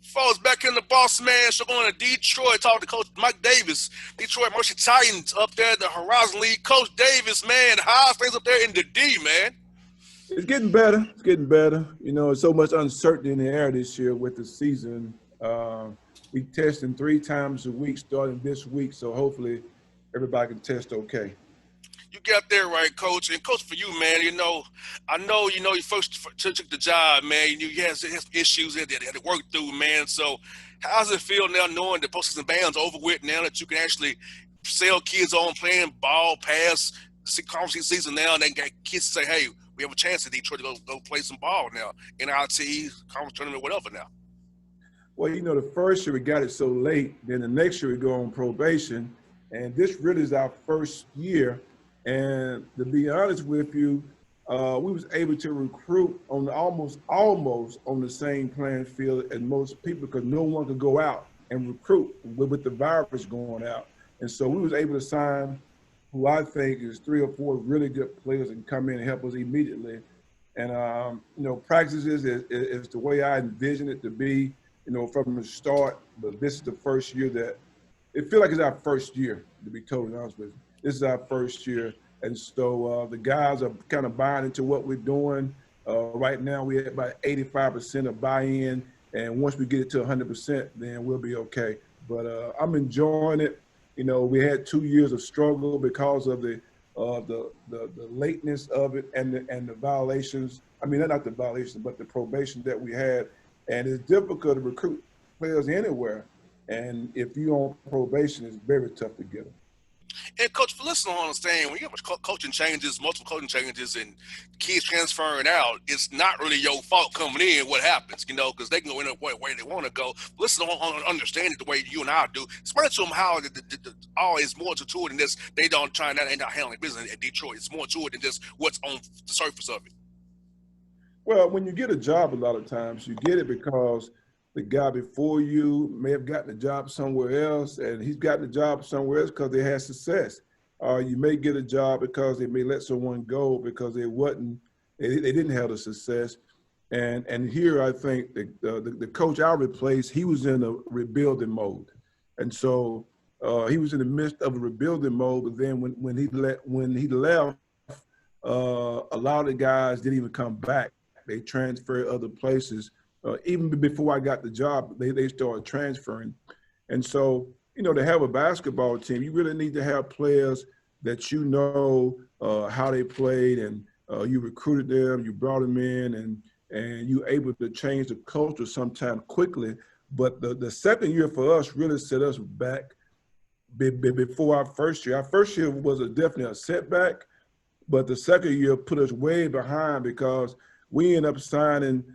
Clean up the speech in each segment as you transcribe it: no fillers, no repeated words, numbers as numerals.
Folks, back in the Bossman show going to Detroit. Talk to Coach Mike Davis. Detroit Mercy Titans up there at the Horizon League. Coach Davis, man, how's things up there in the D, man? It's getting better. It's getting better. You know, there's so much uncertainty in the air this year with the season. We testing 3 times a week starting this week, so hopefully everybody can test okay. You got there right, Coach. And Coach, for you, man, I know, you first took the job, man. You had some issues that you had to work through, man. So how does it feel now knowing the postseason band's over with now that you can actually sell kids on playing ball past the conference season now and then got kids to say, hey, we have a chance in Detroit to go play some ball now, NIT, conference tournament, whatever now. Well, you know, the first year we got it so late, then the next year we go on probation, and this really is our first year. And to be honest with you, we was able to recruit on the almost on the same playing field as most people because no one could go out and recruit with the virus going out. And so we was able to sign who I think is 3 or 4 really good players and come in and help us immediately. And, practices is the way I envision it to be, from the start. But this is the first year that it feels like it's our first year, to be totally honest with you. This is our first year. And so the guys are kind of buying into what we're doing. Right now, we're at about 85% of buy-in. And once we get it to 100%, then we'll be okay. But I'm enjoying it. You know, we had 2 years of struggle because of the lateness of it and the violations. I mean, not the violations, but the probation that we had. And it's difficult to recruit players anywhere. And if you're on probation, it's very tough to get them. And Coach, for listeners to understand, when you have coaching changes, multiple coaching changes, and kids transferring out, it's not really your fault coming in. What happens, because they can go in the way they want to go. Listen, don't understand it the way you and I do. Explain to them how all is more to it than this. They don't try and not handling business at Detroit. It's more to it than just what's on the surface of it. Well, when you get a job, a lot of times you get it because the guy before you may have gotten a job somewhere else, and he's gotten a job somewhere else because they had success. You may get a job because they may let someone go because they didn't have the success. And here I think the coach I replaced, he was in a rebuilding mode, and so he was in the midst of a rebuilding mode. But then when he left, a lot of the guys didn't even come back. They transferred other places. Even before I got the job, they started transferring. And so, to have a basketball team, you really need to have players that how they played, and you recruited them, you brought them in, and you able to change the culture sometime quickly. But the second year for us really set us back before our first year. Our first year was definitely a setback, but the second year put us way behind because we ended up signing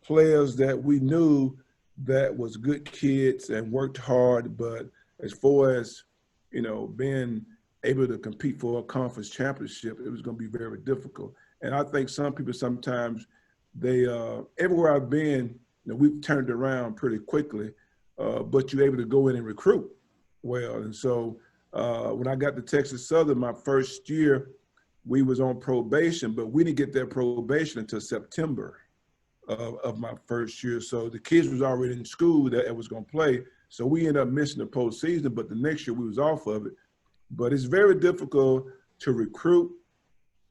players that we knew that was good kids and worked hard, but as far as, being able to compete for a conference championship, it was going to be very difficult. And I think some people sometimes, they, everywhere I've been, we've turned around pretty quickly, but you're able to go in and recruit well. And so when I got to Texas Southern my first year, we was on probation, but we didn't get that probation until September of my first year. So the kids was already in school that was going to play. So we ended up missing the postseason, but the next year we was off of it. But it's very difficult to recruit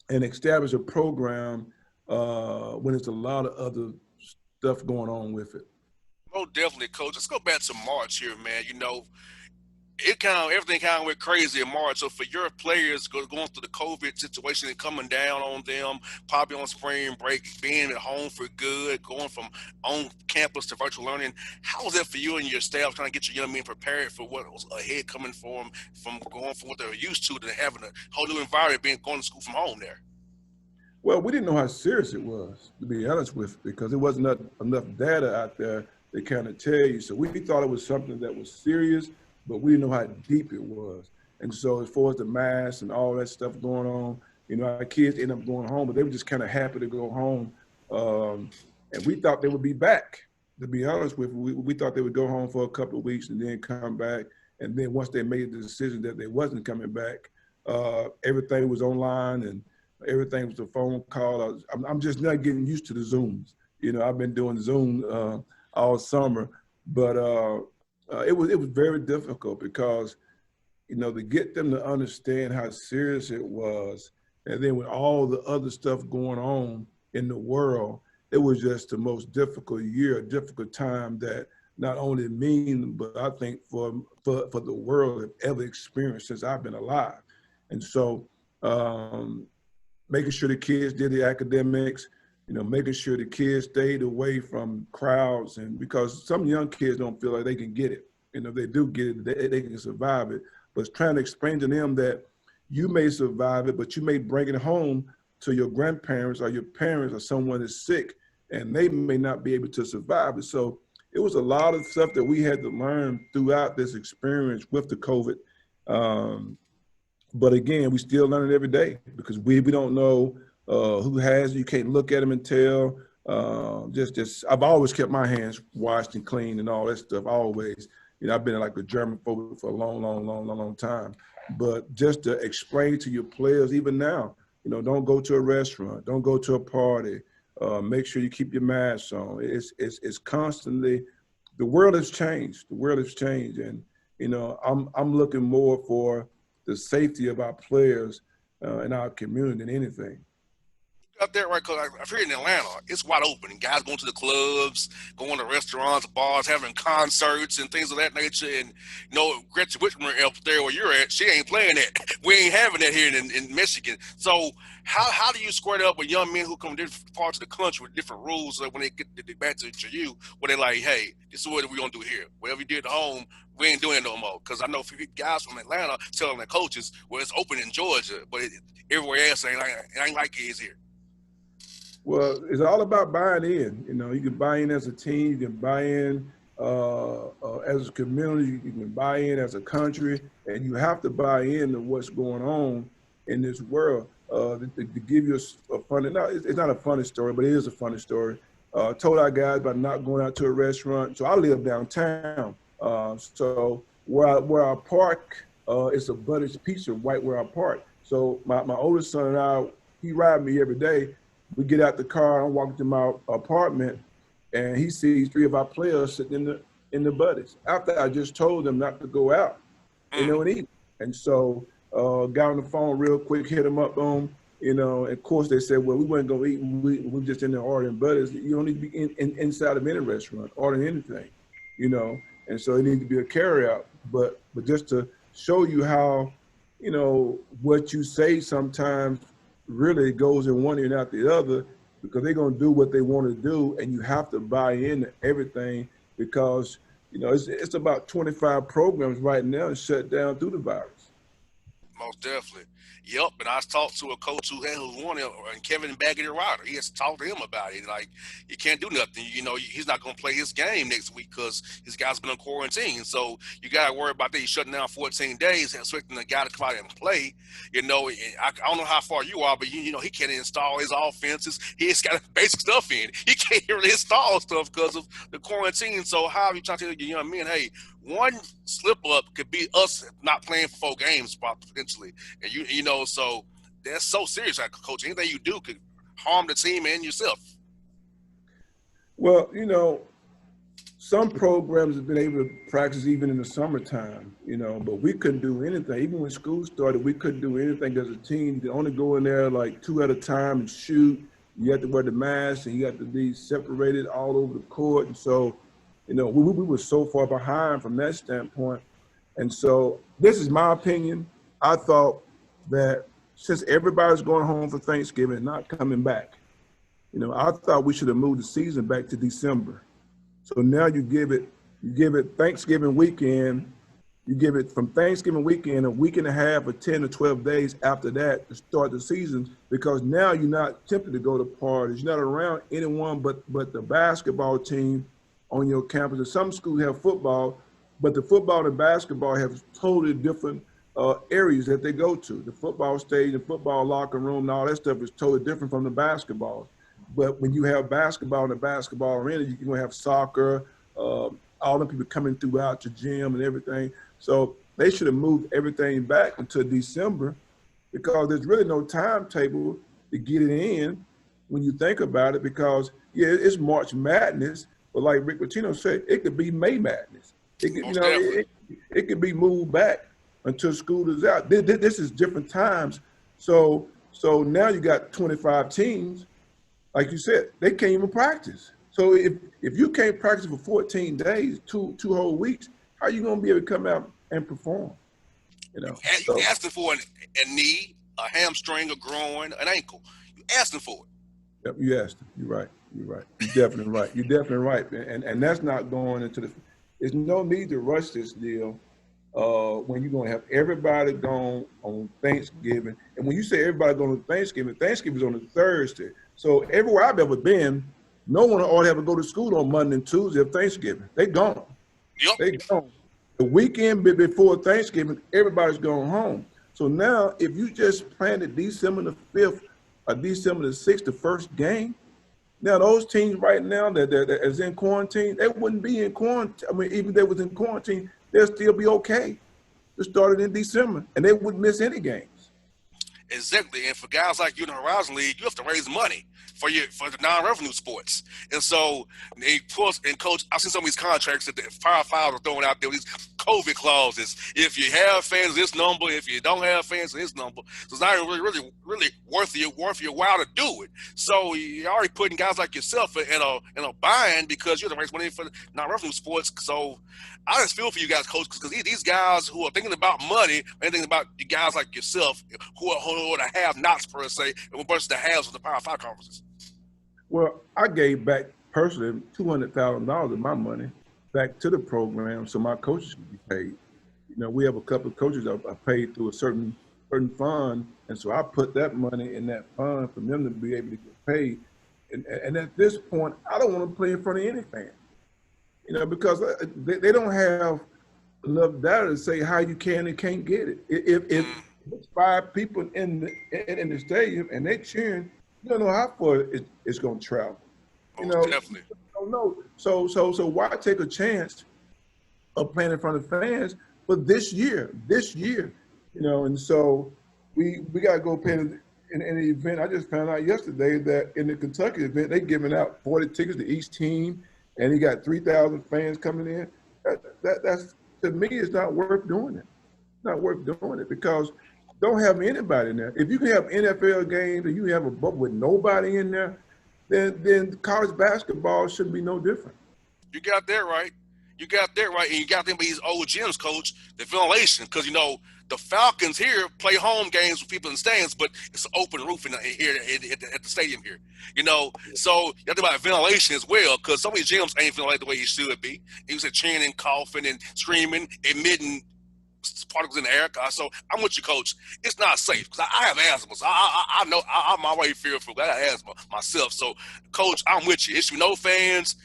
and establish a program when there's a lot of other stuff going on with it. Oh, definitely, Coach. Let's go back to March here, man. Everything kind of went crazy in March. So for your players going through the COVID situation and coming down on them, probably on spring break, being at home for good, going from on campus to virtual learning, how was that for you and your staff trying to get your young men prepared for what was ahead coming for them, from going from what they're used to having a whole new environment, going to school from home there? Well, we didn't know how serious it was, to be honest with you, because there wasn't enough data out there to kind of tell you. So we thought it was something that was serious, but we didn't know how deep it was. And so as far as the mask and all that stuff going on, our kids ended up going home, but they were just kind of happy to go home. And we thought they would be back, to be honest with you. We thought they would go home for a couple of weeks and then come back. And then once they made the decision that they wasn't coming back, everything was online and everything was a phone call. I'm just not getting used to the Zooms. I've been doing Zoom all summer. But it was very difficult because to get them to understand how serious it was, and then with all the other stuff going on in the world, it was just the most difficult year, a difficult time that not only me, but I think for the world have ever experienced since I've been alive. And so making sure the kids did the academics, making sure the kids stayed away from crowds, and because some young kids don't feel like they can get it. If they do get it, they can survive it. But it's trying to explain to them that you may survive it, but you may bring it home to your grandparents or your parents or someone that's sick, and they may not be able to survive it. So it was a lot of stuff that we had to learn throughout this experience with the COVID. Um, but again, we still learn it every day because we don't know who has it. You can't look at them and tell. I've always kept my hands washed and clean and all that stuff. Always, I've been like a German phobe for a long, long, long, long, long time. But just to explain to your players, even now, don't go to a restaurant, don't go to a party. Make sure you keep your mask on. It's constantly. The world has changed. The world has changed, and I'm looking more for the safety of our players in our community than anything. Out there, right? Because I'm here in Atlanta, it's wide open. And guys going to the clubs, going to restaurants, bars, having concerts and things of that nature. And Gretchen Whitmer up there where you're at, she ain't playing that. We ain't having that here in Michigan. So how do you square that up with young men who come from different parts of the country with different rules? Like when they get back to you, where they're like, hey, this is what we're gonna do here. Whatever you did at home, we ain't doing it no more. Because I know guys from Atlanta telling their coaches, well, it's open in Georgia, but everywhere else it ain't like it is here. Well, it's all about buying in. You can buy in as a team, you can buy in as a community, you can buy in as a country, and you have to buy into what's going on in this world. To give you a funny, no, it's not a funny story, but it is a funny story. Told our guys about not going out to a restaurant. So I live downtown. So where I park, it's a Buddy's Pizza right where I park. So my oldest son and I, he ride me every day. We get out the car, I'm walking to my apartment, and he sees three of our players sitting in the Buddies. After I just told them not to go out, and eat. And so got on the phone real quick, hit them up on, and of course they said, well, we weren't gonna eat, we just in there ordering Buddies. You don't need to be inside of any restaurant, ordering anything, and so it needs to be a carry out. But just to show you how, what you say sometimes really goes in one ear and out the other, because they're going to do what they want to do, and you have to buy into everything because it's about 25 programs right now shut down through the virus. Most definitely. Yep. And I talked to a coach who won it, and Kevin Baggett Ryder. He has to talk to him about it. Like, you can't do nothing. He's not going to play his game next week because his guy's been on quarantine. So you got to worry about that. He's shutting down 14 days, expecting the guy to come out and play. And I don't know how far you are, but he can't install his offenses. He's got basic stuff in. He can't really install stuff because of the quarantine. So how are you trying to tell your young men, hey, one slip up could be us not playing for 4 games potentially, and so that's so serious. Like, coach, anything you do could harm the team and yourself. Well, some programs have been able to practice even in the summertime, but we couldn't do anything. Even when school started, we couldn't do anything as a team. They only go in there like 2 at a time and shoot. You have to wear the mask, and you have to be separated all over the court, and so. We were so far behind from that standpoint. And so this is my opinion. I thought that since everybody's going home for Thanksgiving and not coming back, I thought we should have moved the season back to December. So now you give it Thanksgiving weekend, you give it from Thanksgiving weekend a week and a half or 10 or 12 days after that to start the season, because now you're not tempted to go to parties. You're not around anyone but the basketball team on your campus. And some schools have football, but the football and basketball have totally different areas that they go to. The football stage, the football locker room, and all that stuff is totally different from the basketball. But when you have basketball in the basketball arena, you're going to have soccer, all the people coming throughout your gym and everything. So they should have moved everything back until December, because there's really no timetable to get it in when you think about it, because, yeah, it's March Madness, But like Rick Pitino said, it could be May Madness. It could, Most definitely. it could be moved back until school is out. This is different times. So now you got 25 teams. Like you said, they can't even practice. So if you can't practice for 14 days, two whole weeks, how are you going to be able to come out and perform? You So asking for a knee, a hamstring, a groin, an ankle. You asking for it. yep, you asked him. You're right. You're right. You're definitely right. You're definitely right. And that's not going into the. There's no need to rush this deal when you're going to have everybody gone on Thanksgiving. And when you say everybody going on Thanksgiving is on a Thursday. So everywhere I've ever been, no one ought to have to go to school on Monday and Tuesday of Thanksgiving. They gone. Yep. They gone. The weekend before Thanksgiving, everybody's going home. So now, if you just planted December the 5th or December the 6th, the first game, now those teams right now that is in quarantine, they wouldn't be in quarantine. I mean, even if they was in quarantine, they'll still be okay. It started in December, and they wouldn't miss any games. Exactly, and for guys like you in the Horizon League, you have to raise money for the non-revenue sports, and so and coach, I've seen some of these contracts that the Power Five are throwing out there, these COVID clauses. If you have fans, this number. If you don't have fans, this number. So it's not really worth your while to do it. So you're already putting guys like yourself in a bind because you have to raise money for the non-revenue sports. So I just feel for you guys, coach, because these guys who are thinking about money and thinking about the guys like yourself who are the have-nots per se, and versus the haves of the Power Five conferences. Well, I gave back personally $200,000 of my money back to the program so my coaches could be paid. We have a couple of coaches that are paid through a certain fund, and so I put that money in that fund for them to be able to get paid. And at this point, I don't want to play in front of any fan, because they don't have enough data to say how you can and can't get it. If it's 5 people in the stadium and they cheering, you don't know how far it's going to travel. Definitely. You don't know. So why take a chance of playing in front of fans? But this year, and so we got to go play in an event. I just found out yesterday that in the Kentucky event, they're giving out 40 tickets to each team, and he got 3,000 fans coming in. That's to me, it's not worth doing it. It's not worth doing it because don't have anybody in there. If you can have NFL games and you have a bubble with nobody in there, then college basketball shouldn't be no different. You got that right. And you got them these old gyms, coach, the ventilation, because the Falcons here play home games with people in the stands, but it's an open roof here at the stadium here. So you have to think about ventilation as well, because some of these gyms ain't ventilated the way you should be. You said cheering and coughing and screaming, emitting particles in the air. So I'm with you, coach. It's not safe because I have asthma. So I know I'm already fearful. I got asthma myself. So, coach, I'm with you. Issue no fans.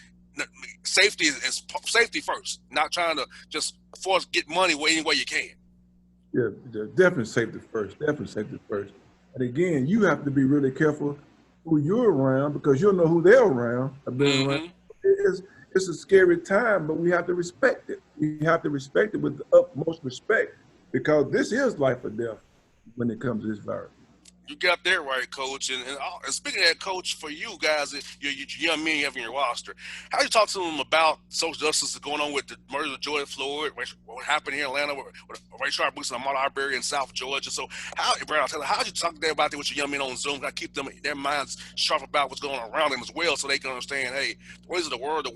Safety is safety first. Not trying to just get money any way you can. Yeah, definitely safety first. And again, you have to be really careful who you're around because you'll know who they're around. Around. It's a scary time, but we have to respect it. We have to respect it with the utmost respect because this is life or death when it comes to this virus. You got that right, coach. And speaking of that, coach, for you guys, your young men you have in your roster, how do you talk to them about social justice going on with the murder of George Floyd, what happened here in Atlanta with Ray Sharp Boots and Ahmaud Arbery in South Georgia? So how do you talk to them about that with your young men on Zoom? How to keep their minds sharp about what's going on around them as well so they can understand, hey, the ways of the world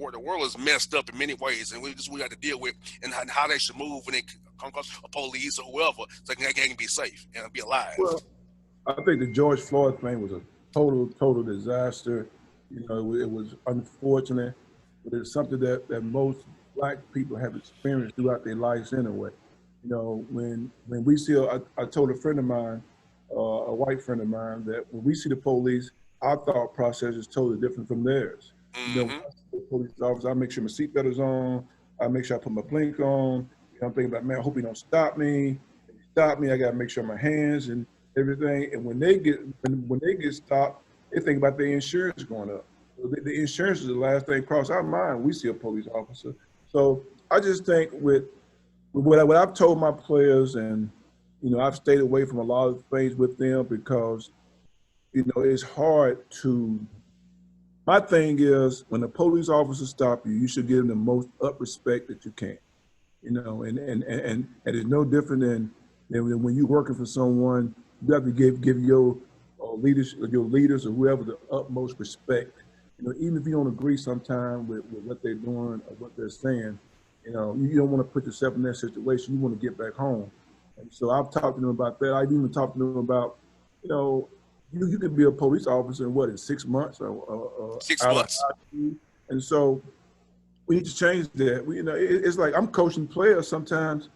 is messed up in many ways, and we got to deal with and how they should move when they come across a police or whoever so they can be safe and be alive. Well, I think the George Floyd thing was a total disaster. It was unfortunate, but it's something that most Black people have experienced throughout their lives anyway. When we see, I told a friend of mine, a white friend of mine, that when we see the police, our thought process is totally different from theirs. When I see the police officer, I make sure my seatbelt is on. I make sure I put my blink on. I'm thinking about, man, I hope he don't stop me. If he stop me, I got to make sure my hands and everything. And when they get stopped, they think about their insurance going up. So the insurance is the last thing across our mind. We see a police officer. So I just think with what I've told my players, and I've stayed away from a lot of things with them because it's hard to My thing is, when a police officer stop you, you should give them the most up respect that you can. And it's no different than when you're working for someone. You have to give your leaders or whoever the utmost respect. Even if you don't agree sometimes with what they're doing or what they're saying, you don't want to put yourself in that situation. You want to get back home. And so I've talked to them about that. I've even talked to them about, you know, you could be a police officer in 6 months or Six out of months. high school. And so we need to change that. It's like I'm coaching players sometimes,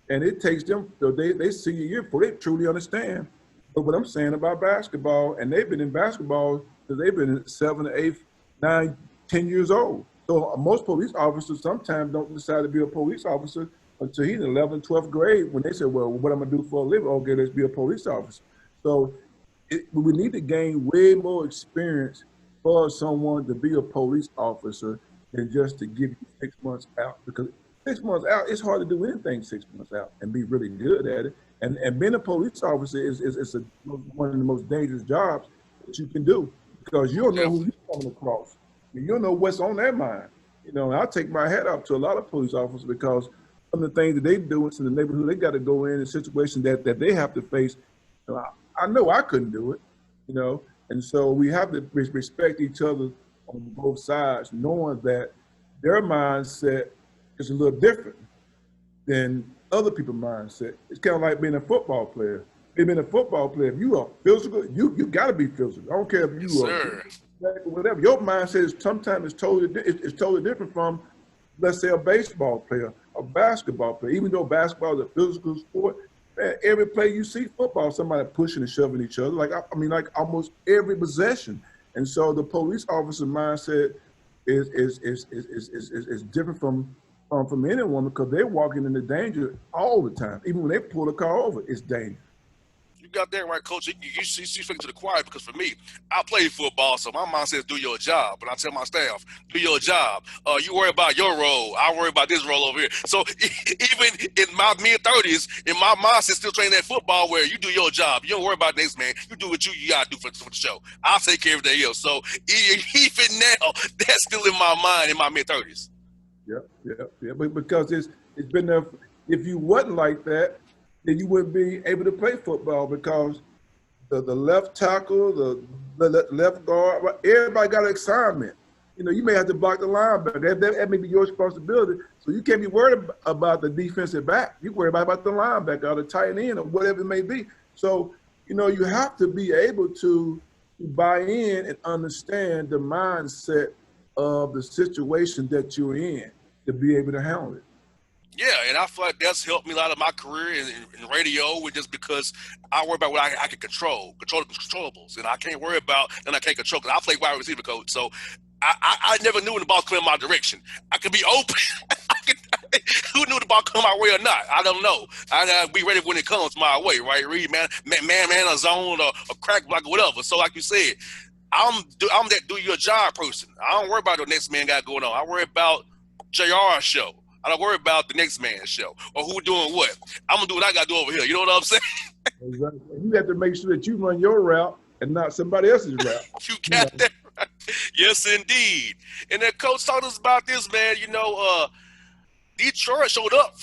and it takes them. They see a year before they truly understand. But what I'm saying about basketball, and they've been in basketball because they've been 7, 8, 9, 10 years old. So most police officers sometimes don't decide to be a police officer until he's in 11th, 12th grade when they say, well, what I'm going to do for a living? Okay, let's be a police officer. So we need to gain way more experience for someone to be a police officer than just to give you 6 months out. Because 6 months out, it's hard to do anything 6 months out and be really good at it. And being a police officer is one of the most dangerous jobs that you can do because you don't know who you're coming across. You don't know what's on their mind. And I take my hat off to a lot of police officers because some of the things that they do in the neighborhood, they got to go in situations that they have to face. I know I couldn't do it, and so we have to respect each other on both sides, knowing that their mindset is a little different than other people's mindset. It's kind of like being a football player. Being a football player, if you are physical, you got to be physical. I don't care if Yes, you are sir. whatever. Your mindset is sometimes it's totally different from, let's say, a baseball player, a basketball player. Even though basketball is a physical sport, man, every play you see football, somebody pushing and shoving each other. Like like almost every possession. And so the police officer mindset is different from anyone because they're walking into danger all the time. Even when they pull the car over, it's dangerous. You got that right, coach. You speaking to the choir because for me, I play football, so my mind says do your job. But I tell my staff, do your job. You worry about your role. I worry about this role over here. So even in my mid-30s, in my mindset, still training that football where you do your job. You don't worry about the next man. You do what you got to do for the show. I'll take care of everything else. So even now, that's still in my mind in my mid-30s. Yeah. But because it's been there. If you wasn't like that, then you wouldn't be able to play football because the left tackle, the left guard, everybody got an assignment. You may have to block the linebacker. That may be your responsibility. So you can't be worried about the defensive back. You worry about the linebacker or the tight end or whatever it may be. So, you have to be able to buy in and understand the mindset of the situation that you're in to be able to handle it. Yeah, and I feel like that's helped me a lot of my career in radio, and just because I worry about what I can control the controllables, and I can't worry about and I can't control because I play wide receiver coach, so I never knew when the ball coming my direction. I could be open. Who knew the ball come my way or not? I don't know. I gotta be ready when it comes my way, right? Read man, a zone or a crack block or whatever. So like you said, I'm that do your job person. I don't worry about what the next man got going on. I worry about JR's show. I don't worry about the next man's show or who doing what. I'm gonna do what I gotta do over here. You know what I'm saying? Exactly. You have to make sure that you run your route and not somebody else's route. You got that right. Yes, indeed. And then coach told us about this, man. Detroit showed up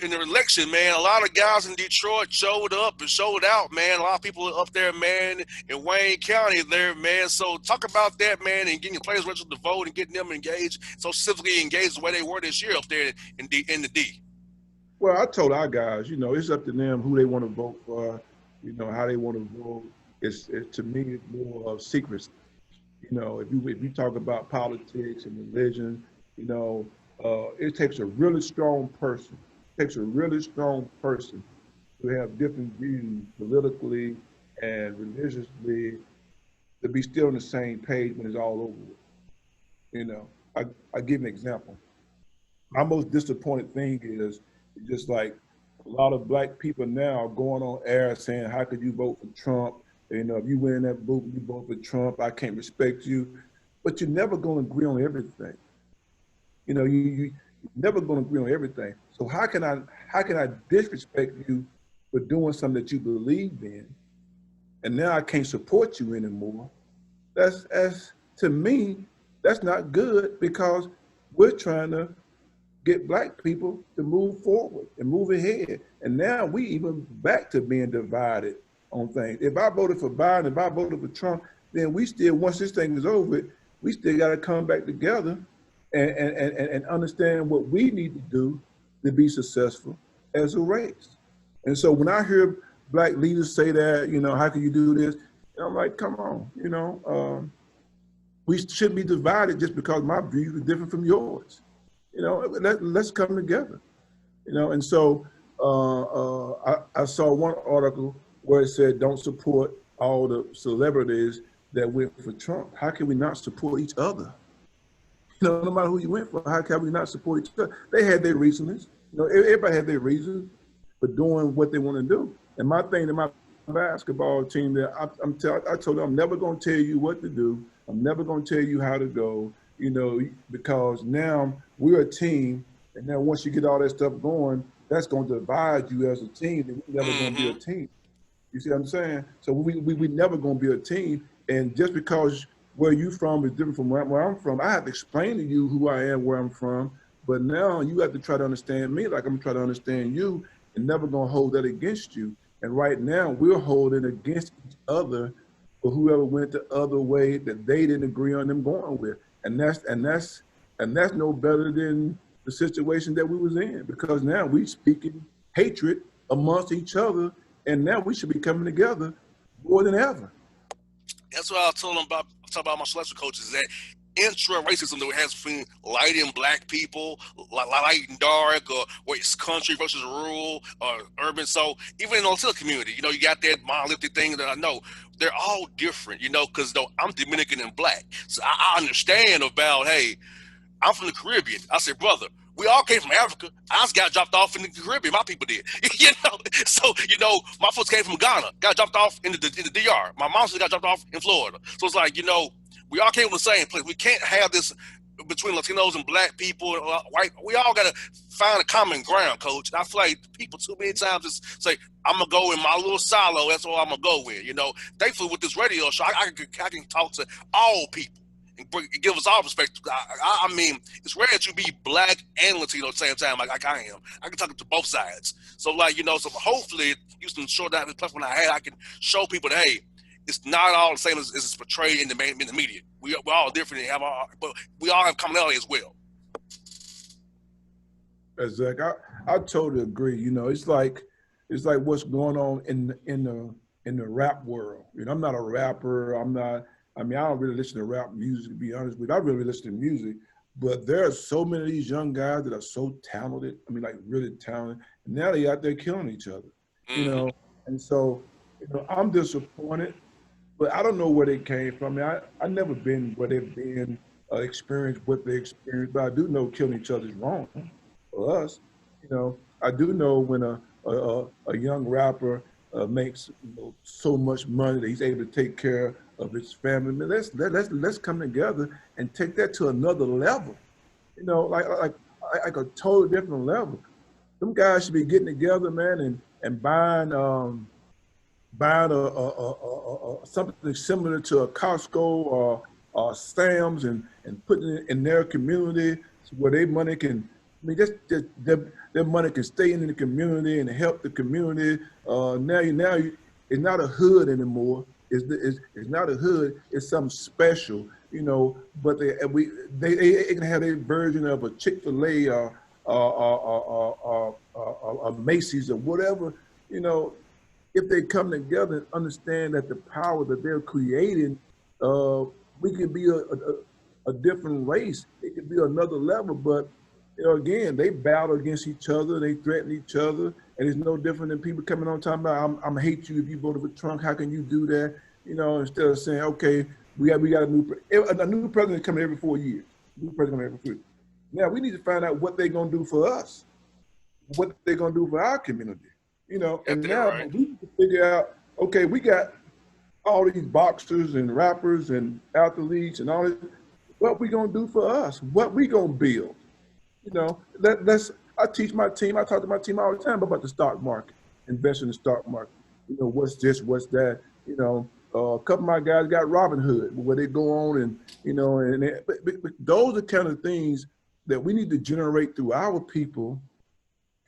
in the election, man. A lot of guys in Detroit showed up and showed out, man. A lot of people up there, man, in Wayne County there, man. So talk about that, man, and getting players registered to vote and getting them engaged, so specifically engaged the way they were this year up there in the D. Well, I told our guys, it's up to them who they want to vote for, how they want to vote. It's to me, it's more of secrecy. If you talk about politics and religion, it takes a really strong person. It takes a really strong person to have different views politically and religiously to be still on the same page when it's all over with. I give an example. My most disappointed thing is just like a lot of black people now going on air saying, how could you vote for Trump? If you win that booth, you vote for Trump, I can't respect you. But you're never going to agree on everything. You're never going to agree on everything. So how can I disrespect you for doing something that you believe in, and now I can't support you anymore? That's to me, That's not good because we're trying to get black people to move forward and move ahead. And now we even back to being divided on things. If I voted for Biden, if I voted for Trump, then we still, once this thing is over, we still got to come back together and understand what we need to do to be successful as a race. And so when I hear black leaders say that, how can you do this? I'm like, come on, we shouldn't be divided just because my views are different from yours. Let's come together. And so I saw one article where it said, don't support all the celebrities that went for Trump. How can we not support each other? No matter who you went for, how can we not support each other? They had their reasons. Everybody had their reasons for doing what they want to do. And my thing to my basketball team, that I told them, I'm never going to tell you what to do. I'm never going to tell you how to go, because now we're a team. And now once you get all that stuff going, that's going to divide you as a team. And we're never going to be a team. You see what I'm saying? So we never going to be a team. And just because where you from is different from where I'm from, I have to explain to you who I am, where I'm from. But now you have to try to understand me like I'm trying to understand you, and never going to hold that against you. And right now we're holding against each other for whoever went the other way that they didn't agree on them going with. And that's no better than the situation that we was in, because now we speaking hatred amongst each other, and now we should be coming together more than ever. That's what I told them about. Talk about my selection coaches, that intra-racism that we have between light and black people, light and dark, or where it's country versus rural or urban. So even in the Latino community, you got that monolithic thing that I know. They're all different, because I'm Dominican and black. So I understand about, hey, I'm from the Caribbean. I said, brother, we all came from Africa. I just got dropped off in the Caribbean. My people did. So, my folks came from Ghana, got dropped off in the DR. My mom got dropped off in Florida. So it's like, we all came from the same place. We can't have this between Latinos and black people, white. We all got to find a common ground, coach. I feel like people too many times just say, I'm going to go in my little silo. That's all I'm going to go in. Thankfully with this radio show, I can talk to all people and give us all perspective. I mean, it's rare that you be black and Latino at the same time, like I am. I can talk to both sides. So, so hopefully, using the show that this platform I had, I can show people that, hey, it's not all the same as it's portrayed in the media. We're all different, but we all have commonality as well. Exactly. I totally agree. It's like what's going on in the rap world. I'm not a rapper. I don't really listen to rap music, to be honest with you. I really listen to music, but there are so many of these young guys that are so talented. Like really talented. And now they out there killing each other, And so, I'm disappointed, but I don't know where they came from. I never been where they've been, experienced what they experienced, but I do know killing each other is wrong for us. I do know when a young rapper makes so much money that he's able to take care of his family. Man, let's come together and take that to another level. Like a totally different level. Them guys should be getting together, man, and buying something similar to a Costco or Sam's and putting it in their community where their money can. Just their money can stay in the community and help the community. Now it's not a hood anymore. It's not a hood. It's something special, But they can have a version of a Chick-fil-A or a Macy's or whatever, If they come together and understand that the power that they're creating, we can be a different race. It could be another level, but. Again, they battle against each other. They threaten each other, and it's no different than people coming on talking about, "I'm hate you if you voted for Trump. How can you do that?" Instead of saying, "Okay, we got a new president coming every 4 years. New president coming every 4 years." Now we need to find out what they're gonna do for us, what they're gonna do for our community. And now right. We need to figure out. Okay, we got all these boxers and rappers and athletes and all this. What we gonna do for us? What we gonna build? I teach my team, I talk to my team all the time about the stock market, invest in the stock market. What's this, what's that, A couple of my guys got Robin Hood, where they go on and but those are kind of things that we need to generate through our people.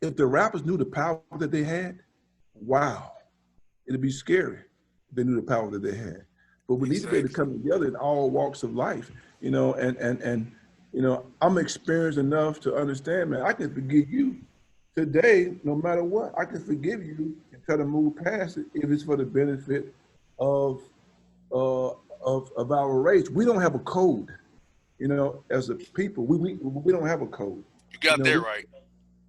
If the rappers knew the power that they had, wow, it'd be scary if they knew the power that they had. But we need to be able to Exactly. come together in all walks of life, and I'm experienced enough to understand, man, I can forgive you today, no matter what. I can forgive you and try to move past it if it's for the benefit of of our race. We don't have a code, as a people. We don't have a code. You got that We right.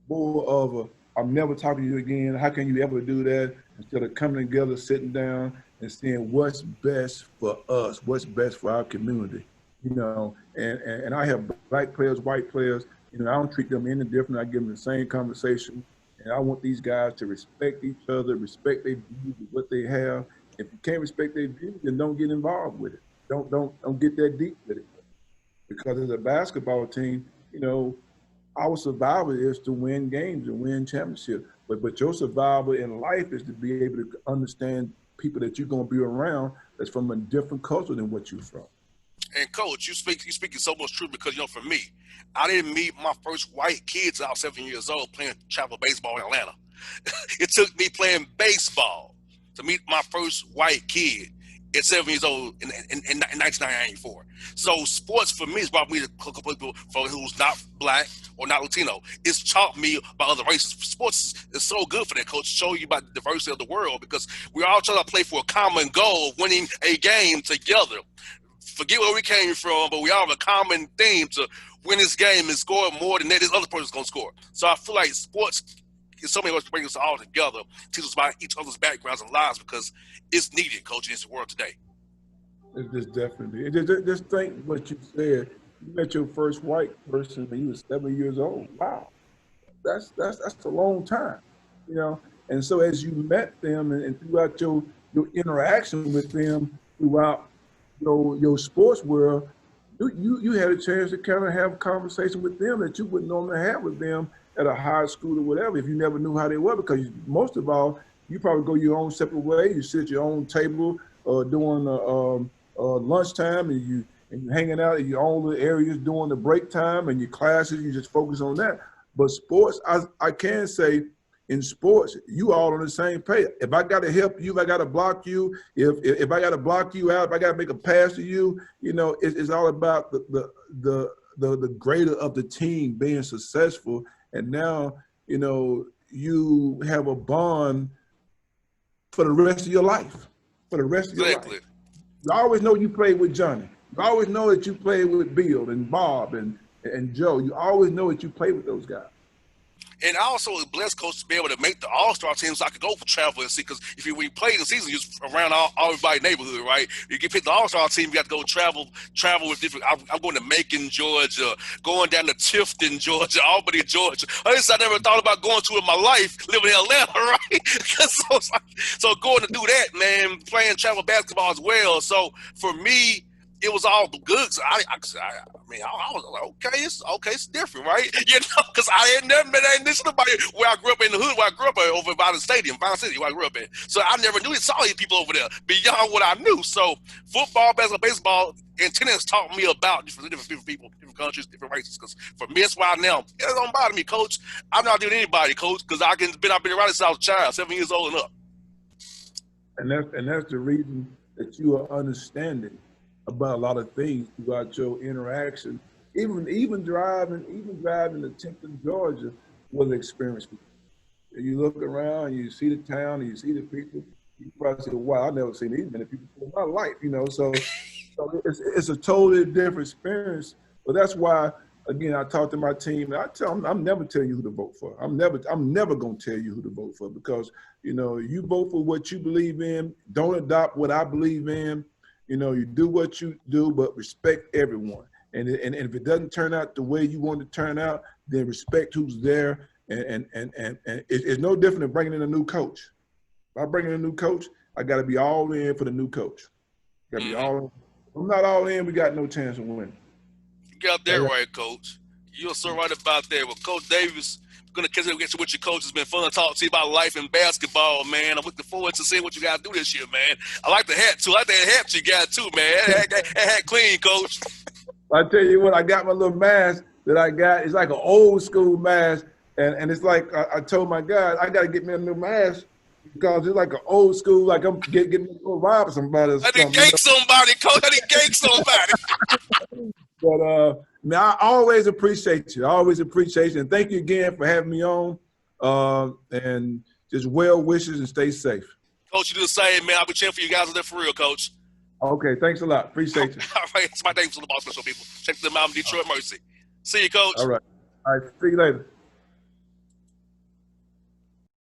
more of a I'm never talking to you again. How can you ever do that? Instead of coming together, sitting down and seeing what's best for us, what's best for our community. And I have black players, white players, I don't treat them any different. I give them the same conversation. And I want these guys to respect each other, respect their views, what they have. If you can't respect their views, then don't get involved with it. Don't get that deep with it. Because as a basketball team, our survival is to win games and win championships. But your survival in life is to be able to understand people that you're going to be around that's from a different culture than what you're from. And coach, you speaking so much truth because for me, I didn't meet my first white kids I was 7 years old playing travel baseball in Atlanta. It took me playing baseball to meet my first white kid at 7 years old in 1994. So sports for me has brought me to a couple people who's not black or not Latino. It's taught me about other races. Sports is so good for that, coach. Show you about the diversity of the world because we're all trying to play for a common goal of winning a game together. Forget where we came from, but we all have a common theme to win this game and score more than this other person's going to score. So I feel like sports in so many ways bring us all together, teach us about each other's backgrounds and lives because it's needed, coach, in this world today. It's just definitely. Just think what you said. You met your first white person when you were 7 years old. Wow, that's a long time, you know. And so as you met them and throughout your interaction with them throughout your sports world, you had a chance to kind of have a conversation with them that you wouldn't normally have with them at a high school or whatever if you never knew how they were, because most of all you probably go your own separate way. You sit at your own table during lunchtime, and you hanging out in your own little areas during the break time, and your classes you just focus on that. But sports, I can say in sports, you all on the same page. If I got to help you, if I got to block you, if I got to block you out, if I got to make a pass to you, it's all about the greater of the team being successful. And now, you have a bond for the rest of your life, for the rest of your life. Exactly. You always know you played with Johnny. You always know that you played with Bill and Bob and Joe. You always know that you played with those guys. And I also was blessed, coach, to be able to make the All-Star team so I could go for travel and see. Because when you play in the season, you're around everybody's neighborhood, right? You get picked the All-Star team, you got to go travel with different. I'm going to Macon, Georgia, going down to Tifton, Georgia, Albany, Georgia. I never thought about going to in my life, living in Atlanta, right? so going to do that, man, playing travel basketball as well. So for me, it was all good. So I was like, it's different, right? Because I ain't never met nobody where I grew up in the hood, where I grew up over by the stadium, Vine City, where I grew up in. So I never saw any people over there beyond what I knew. So football, basketball, baseball, and tennis taught me about different people, different countries, different races. Because for me, it's why now it don't bother me, coach. I'm not doing anybody, coach, because I've been around since I was a child, 7 years old and up. And that's the reason that you are understanding about a lot of things throughout your interaction. Even driving to Tempton, Georgia was an experience. You look around, you see the town, and you see the people. You probably say, "Wow, I've never seen these many people in my life." So it's a totally different experience. But that's why, again, I talk to my team, and I tell them, I'm never telling you who to vote for. I'm never going to tell you who to vote for, because you vote for what you believe in. Don't adopt what I believe in. You do what you do, but respect everyone. And if it doesn't turn out the way you want it to turn out, then respect who's there. And it's no different than bringing in a new coach. If I bring in a new coach, I got to be all in for the new coach. Got to be all in. If I'm not all in, we got no chance of winning. You got that right, coach. You're so right about that. Well, Coach Davis, Gonna catch up with your coach. It's been fun to talk to you about life and basketball, man. I'm looking forward to seeing what you guys do this year, man. I like the hat too. I like that hat you got too, man. That hat clean, coach. I tell you what, I got my little mask that I got. It's like an old school mask, and it's like I told my guys I got to get me a new mask because it's like an old school, like I'm getting to go rob somebody. I didn't gank somebody, coach. I didn't gank somebody. But now I always appreciate you. I always appreciate you, and thank you again for having me on. And just well wishes and stay safe. Coach, you do the same, man. I'll be cheering for you guys on there for real, coach. Okay, thanks a lot. Appreciate you. All right, it's my name for the Bossman Show, people. Check them out in Detroit Mercy. See you, coach. All right. See you later.